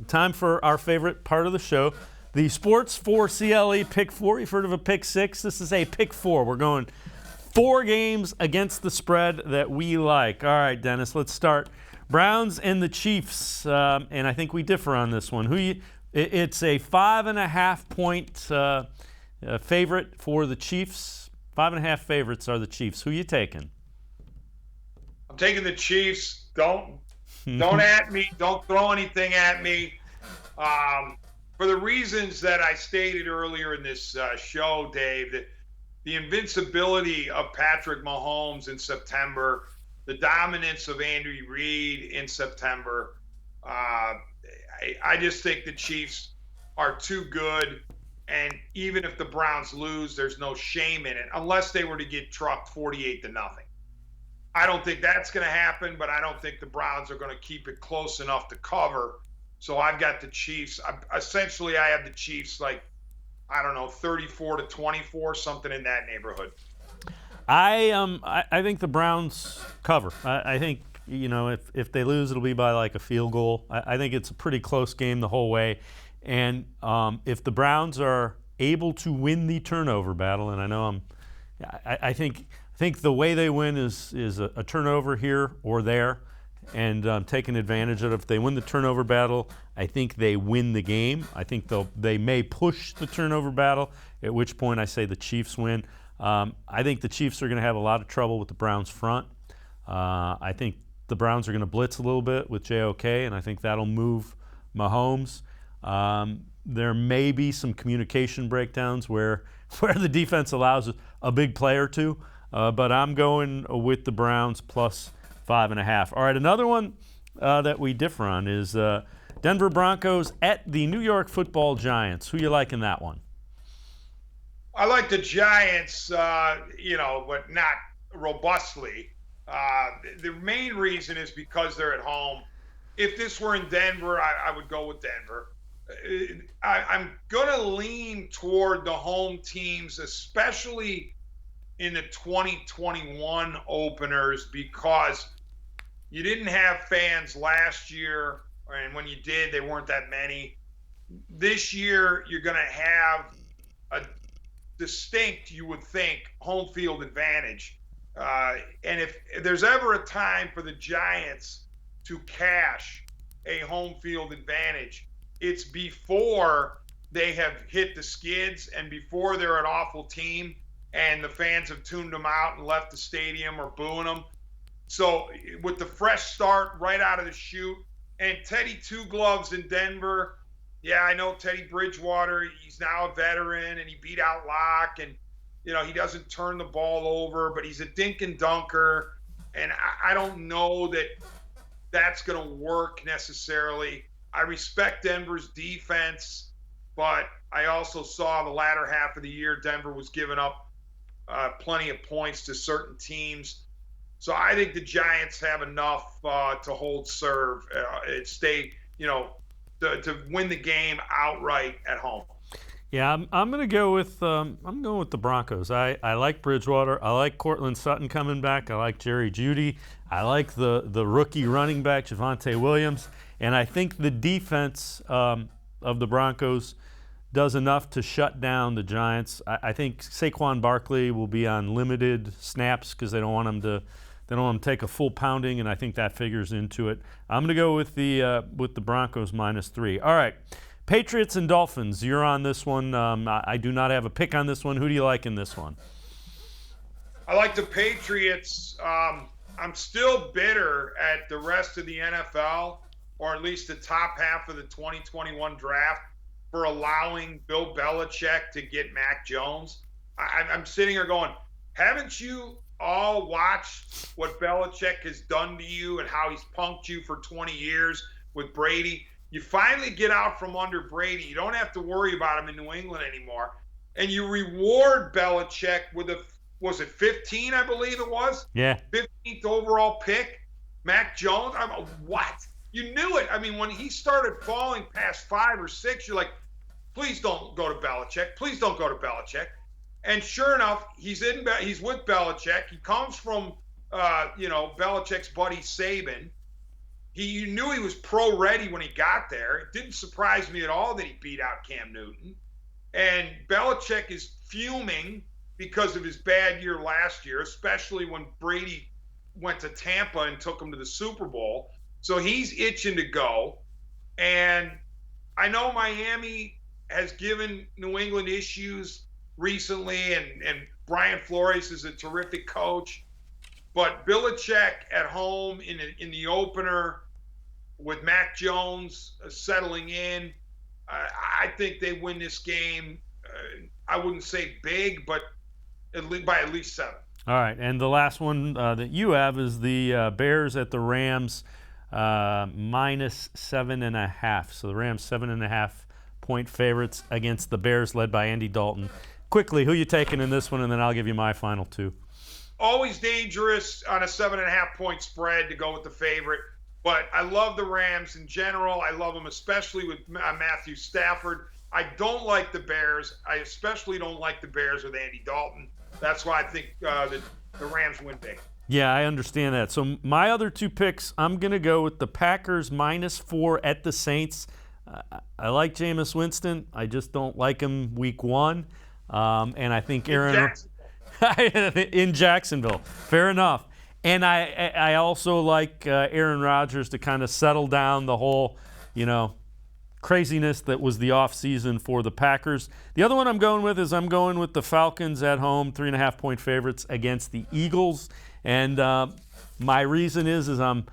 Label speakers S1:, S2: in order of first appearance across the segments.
S1: time for our favorite part of the show, the Sports 4 CLE Pick 4. You've heard of a Pick 6. This is a Pick 4. We're going 4 games against the spread that we like. All right, Dennis, let's start. Browns and the Chiefs, and I think we differ on this one. It's a 5.5 point favorite for the Chiefs. 5.5 favorites are the Chiefs. Who you taking?
S2: I'm taking the Chiefs. Don't at me. Don't throw anything at me. For the reasons that I stated earlier in this show, Dave, that the invincibility of Patrick Mahomes in September, the dominance of Andy Reid in September, I just think the Chiefs are too good. And even if the Browns lose, there's no shame in it, unless they were to get trucked 48-0. I don't think that's going to happen, but I don't think the Browns are going to keep it close enough to cover. So I've got the Chiefs. Essentially, I have the Chiefs 34-24, something in that neighborhood.
S1: I think the Browns cover. I think, if they lose, it'll be by like a field goal. I think it's a pretty close game the whole way. And if the Browns are able to win the turnover battle, and I know I think the way they win is a turnover here or there, and taking advantage of it. If they win the turnover battle, I think they win the game. I think they may push the turnover battle, at which point I say the Chiefs win. I think the Chiefs are going to have a lot of trouble with the Browns front. I think the Browns are going to blitz a little bit with JOK, and I think that'll move Mahomes. There may be some communication breakdowns where the defense allows a big play or two, but I'm going with the Browns plus 5.5. All right, another one that we differ on is Denver Broncos at the New York Football Giants. Who you like in that one?
S2: I like the Giants, but not robustly. The main reason is because they're at home. If this were in Denver, I would go with Denver. I'm going to lean toward the home teams, especially in the 2021 openers, because you didn't have fans last year, and when you did, they weren't that many. This year, you're going to have a distinct, you would think, home field advantage. And if there's ever a time for the Giants to cash a home field advantage, it's before they have hit the skids and before they're an awful team and the fans have tuned them out and left the stadium or booing them. So with the fresh start right out of the chute, and Teddy Two Gloves in Denver, yeah, I know Teddy Bridgewater, he's now a veteran and he beat out Locke, and he doesn't turn the ball over, but he's a dink and dunker, and I don't know that that's going to work necessarily. I respect Denver's defense, but I also saw the latter half of the year Denver was giving up plenty of points to certain teams. So I think the Giants have enough to hold serve, to win the game outright at home.
S1: Yeah, I'm going to go with the Broncos. I like Bridgewater. I like Cortland Sutton coming back. I like Jerry Jeudy. I like the rookie running back Javonte Williams, and I think the defense of the Broncos does enough to shut down the Giants. I think Saquon Barkley will be on limited snaps because they don't want him to take a full pounding, and I think that figures into it. I'm going to go with the Broncos -3. All right. Patriots and Dolphins, you're on this one. I do not have a pick on this one. Who do you like in this one?
S2: I like the Patriots. I'm still bitter at the rest of the NFL, or at least the top half of the 2021 draft, for allowing Bill Belichick to get Mac Jones. I'm sitting here going, haven't you all watched what Belichick has done to you and how he's punked you for 20 years with Brady? You finally get out from under Brady. You don't have to worry about him in New England anymore. And you reward Belichick with was it 15, I believe it was?
S1: Yeah.
S2: 15th overall pick, Mac Jones. What? You knew it. I mean, when he started falling past 5 or 6, you're like, please don't go to Belichick. Please don't go to Belichick. And sure enough, he's with Belichick. He comes from, Belichick's buddy Saban. You knew he was pro ready when he got there. It didn't surprise me at all that he beat out Cam Newton. And Belichick is fuming because of his bad year last year, especially when Brady went to Tampa and took him to the Super Bowl. So he's itching to go. And I know Miami has given New England issues recently, and Brian Flores is a terrific coach. But Belichick at home in the opener with Mac Jones settling in, I think they win this game. I wouldn't say big, but by at least 7.
S1: All right, and the last one that you have is the Bears at the Rams, minus 7.5. So the Rams 7.5-point favorites against the Bears, led by Andy Dalton. Quickly, who you taking in this one, and then I'll give you my final 2.
S2: Always dangerous on a 7.5-point spread to go with the favorite. But I love the Rams in general. I love them, especially with Matthew Stafford. I don't like the Bears. I especially don't like the Bears with Andy Dalton. That's why I think the Rams win big.
S1: Yeah, I understand that. So my other 2 picks, I'm going to go with the Packers minus 4 at the Saints. I like Jameis Winston. I just don't like him week 1. And I think Aaron in Jacksonville. Fair enough. And I also like Aaron Rodgers to kind of settle down the whole, craziness that was the offseason for the Packers. The other one I'm going with the Falcons at home, 3.5-point favorites against the Eagles. And my reason is I'm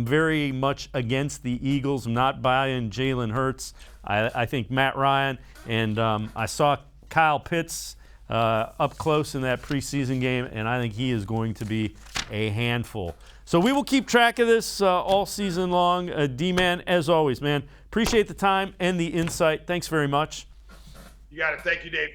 S1: very much against the Eagles. I'm not buying Jalen Hurts. I think Matt Ryan, and I saw Kyle Pitts up close in that preseason game, and I think he is going to be a handful. So we will keep track of this all season long. D-Man, as always, man, appreciate the time and the insight. Thanks very much.
S2: You got it. Thank you, Dave.